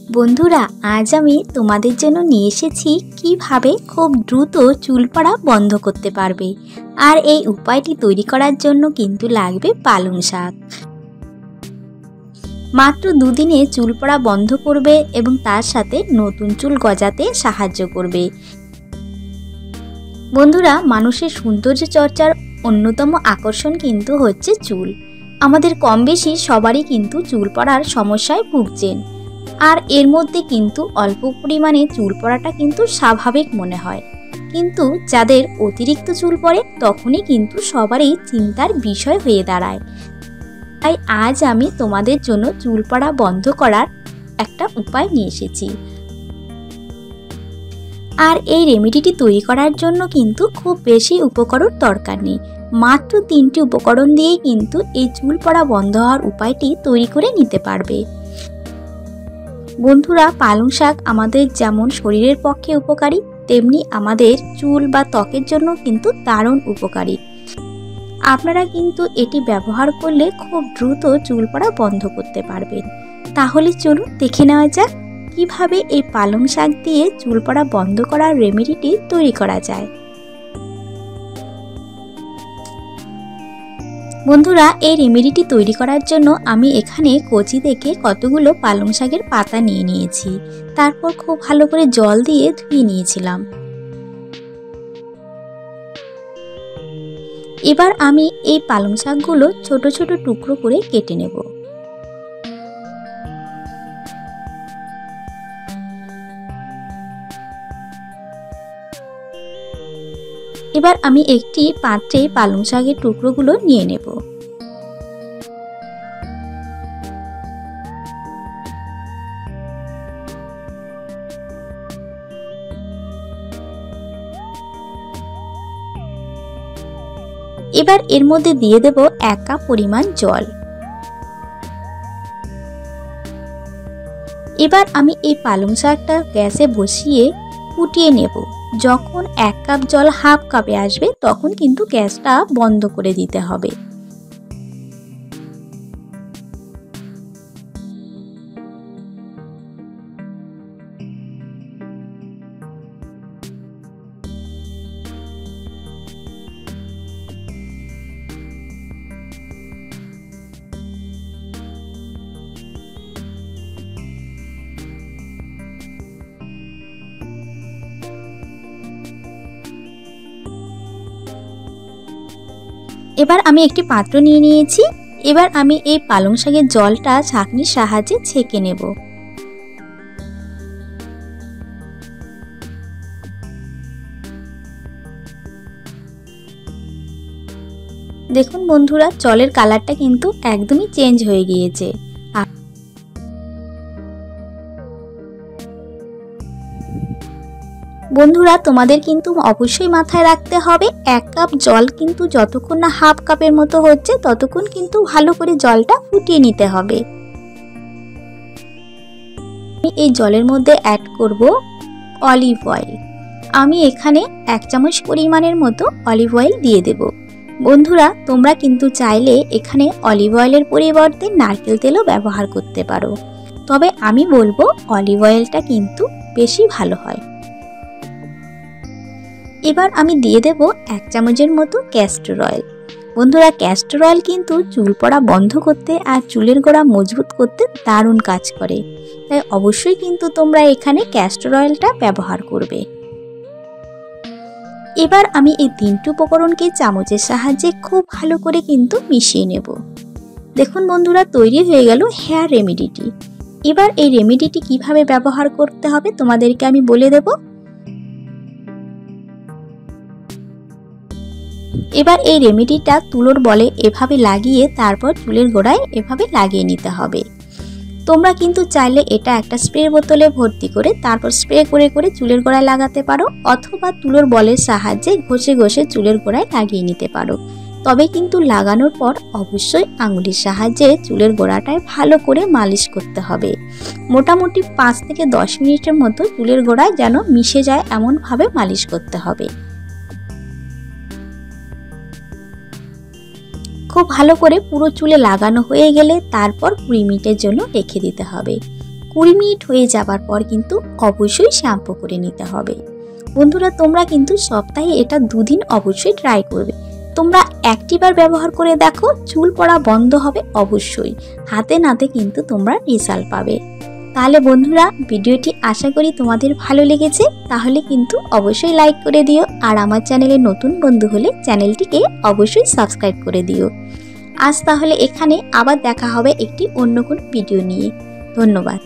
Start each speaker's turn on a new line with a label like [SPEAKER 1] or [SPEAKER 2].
[SPEAKER 1] বন্ধুরা, আজ আমি তোমাদের জন্য নিয়ে এসেছি কিভাবে খুব দ্রুত চুল পড়া বন্ধ করতে পারবে। আর এই উপায়টি তৈরি করার জন্য কিন্তু লাগবে পালং শাক। মাত্র দুদিনে চুল পড়া বন্ধ করবে এবং তার সাথে নতুন চুল গজাতে সাহায্য করবে। বন্ধুরা, মানুষের সৌন্দর্য চর্চার অন্যতম আকর্ষণ কিন্তু হচ্ছে চুল। আমাদের কম বেশি সবারই কিন্তু চুল পড়ার সমস্যায় ভুগছেন। আর এর মধ্যে কিন্তু অল্প পরিমাণে চুল পড়াটা কিন্তু স্বাভাবিক মনে হয়, কিন্তু যাদের অতিরিক্ত চুল পড়ে তখনই কিন্তু সবারই চিন্তার বিষয় হয়ে দাঁড়ায়। তাই আজ আমি তোমাদের জন্য চুল পড়া বন্ধ করার একটা উপায় নিয়ে এসেছি। আর এই রেমেডিটি তৈরি করার জন্য কিন্তু খুব বেশি উপকরণ দরকার নেই। মাত্র 3টি উপকরণ দিয়েই কিন্তু এই চুল পড়া বন্ধ হওয়ার উপায়টি তৈরি করে নিতে পারবে। বন্ধুরা, পালং শাক আমাদের যেমন শরীরের পক্ষে উপকারী, তেমনি আমাদের চুল বা ত্বকের জন্য কিন্তু দারুণ উপকারী। আপনারা কিন্তু এটি ব্যবহার করলে খুব দ্রুত চুল পড়া বন্ধ করতে পারবেন। তাহলে চলুন দেখে নেওয়া যাক কিভাবে এই পালং শাক দিয়ে চুল পড়া বন্ধ করার রেমেডিটি তৈরি করা যায়। বন্ধুরা, এই রেমেডিটি তৈরি করার জন্য আমি এখানে কচি দেখে কতগুলো পালং শাকের পাতা নিয়ে নিয়েছি। তারপর খুব ভালো করে জল দিয়ে ধুয়ে নিয়েছিলাম। এবার আমি এই পালং শাকগুলো ছোট ছোট টুকরো করে কেটে নেব। এবার আমি একটি পাত্রে পালং শাকের টুকরোগুলো নিয়ে নেব। এবার এর মধ্যে দিয়ে দেব 1 কাপ পরিমাণ জল। এবার আমি এই পালং শাকটা গ্যাসে বসিয়ে ফুটিয়ে নেব। যখন 1 কাপ জল হাফ কাপে আসবে তখন কিন্তু গ্যাসটা বন্ধ করে দিতে হবে। এবার আমি একটি পাত্র নিয়ে নিয়েছি। এবার আমি এই পালং শাকের জলটা ছাঁকনির সাহায্যে ছেঁকে নেব। দেখুন বন্ধুরা, জলের কালারটা কিন্তু একদমই চেঞ্জ হয়ে গিয়েছে। বন্ধুরা, তোমাদের কিন্তু অবশ্যই মাথায় রাখতে হবে 1 কাপ জল কিন্তু যতক্ষণ না হাফ কাপের মতো হচ্ছে ততক্ষণ কিন্তু ভালো করে জলটা ফুটিয়ে নিতে হবে। আমি এই জলের মধ্যে অ্যাড করব অলিভ অয়েল। আমি এখানে 1 চামচ পরিমাণের মতো অলিভ অয়েল দিয়ে দেব। বন্ধুরা, তোমরা কিন্তু চাইলে এখানে অলিভ অয়েলের পরিবর্তে নারকেল তেলও ব্যবহার করতে পারো, তবে আমি বলবো অলিভ অয়েলটা কিন্তু বেশি ভালো হয়। এবার আমি দিয়ে দেব 1 চামচের মতো ক্যাস্টর অয়েল। বন্ধুরা, ক্যাস্টর অয়েল কিন্তু চুল পড়া বন্ধ করতে আর চুলের গোড়া মজবুত করতে দারুণ কাজ করে, তাই অবশ্যই কিন্তু তোমরা এখানে ক্যাস্টর অয়েলটা ব্যবহার করবে। এবার আমি এই 3টি উপকরণকে চামচের সাহায্যে খুব ভালো করে কিন্তু মিশিয়ে নেব। দেখুন বন্ধুরা, তৈরি হয়ে গেল হেয়ার রেমেডিটি। এবার এই রেমেডিটি কিভাবে ব্যবহার করতে হবে তোমাদেরকে আমি বলে দেব। এবার এই রেমেডিটা তুলোর বলে এভাবে লাগিয়ে তারপর চুলের গোড়ায় এভাবে লাগিয়ে নিতে হবে। তোমরা কিন্তু চাইলে এটা একটা স্প্রে বোতলে ভর্তি করে তারপর স্প্রে করে করে চুলের গোড়ায় লাগাতে পারো, অথবা তুলোর বলের সাহায্যে ঘষে ঘষে চুলের গোড়ায় লাগিয়ে নিতে পারো। তবে কিন্তু লাগানোর পর অবশ্যই আঙুলের সাহায্যে চুলের গোড়াটায় ভালো করে মালিশ করতে হবে। মোটামুটি 5 থেকে 10 মিনিটের মতো চুলের গোড়ায় যেন মিশে যায় এমনভাবে মালিশ করতে হবে। খুব ভালো করে পুরো চুলে লাগানো হয়ে গেলে তারপর 20 মিনিটের জন্য রেখে দিতে হবে। 20 মিনিট হয়ে যাবার পর কিন্তু অবশ্যই শ্যাম্পু করে নিতে হবে। বন্ধুরা তোমরা কিন্তু সপ্তাহে এটা 2 দিন অবশ্যই ট্রাই করবে। তোমরা একটিবার ব্যবহার করে দেখো, চুল পড়া বন্ধ হবে অবশ্যই, হাতে নাতে কিন্তু তোমরা রেজাল্ট পাবে। তাহলে বন্ধুরা ভিডিওটি আশা করি তোমাদের ভালো লেগেছে, তাহলে কিন্তু অবশ্যই লাইক করে দিও, আর আমার চ্যানেলে নতুন বন্ধু হলে চ্যানেলটিকে অবশ্যই সাবস্ক্রাইব করে দিও। আজ তাহলে এখানে, আবার দেখা হবে একটি অন্য কোনো ভিডিও নিয়ে। ধন্যবাদ।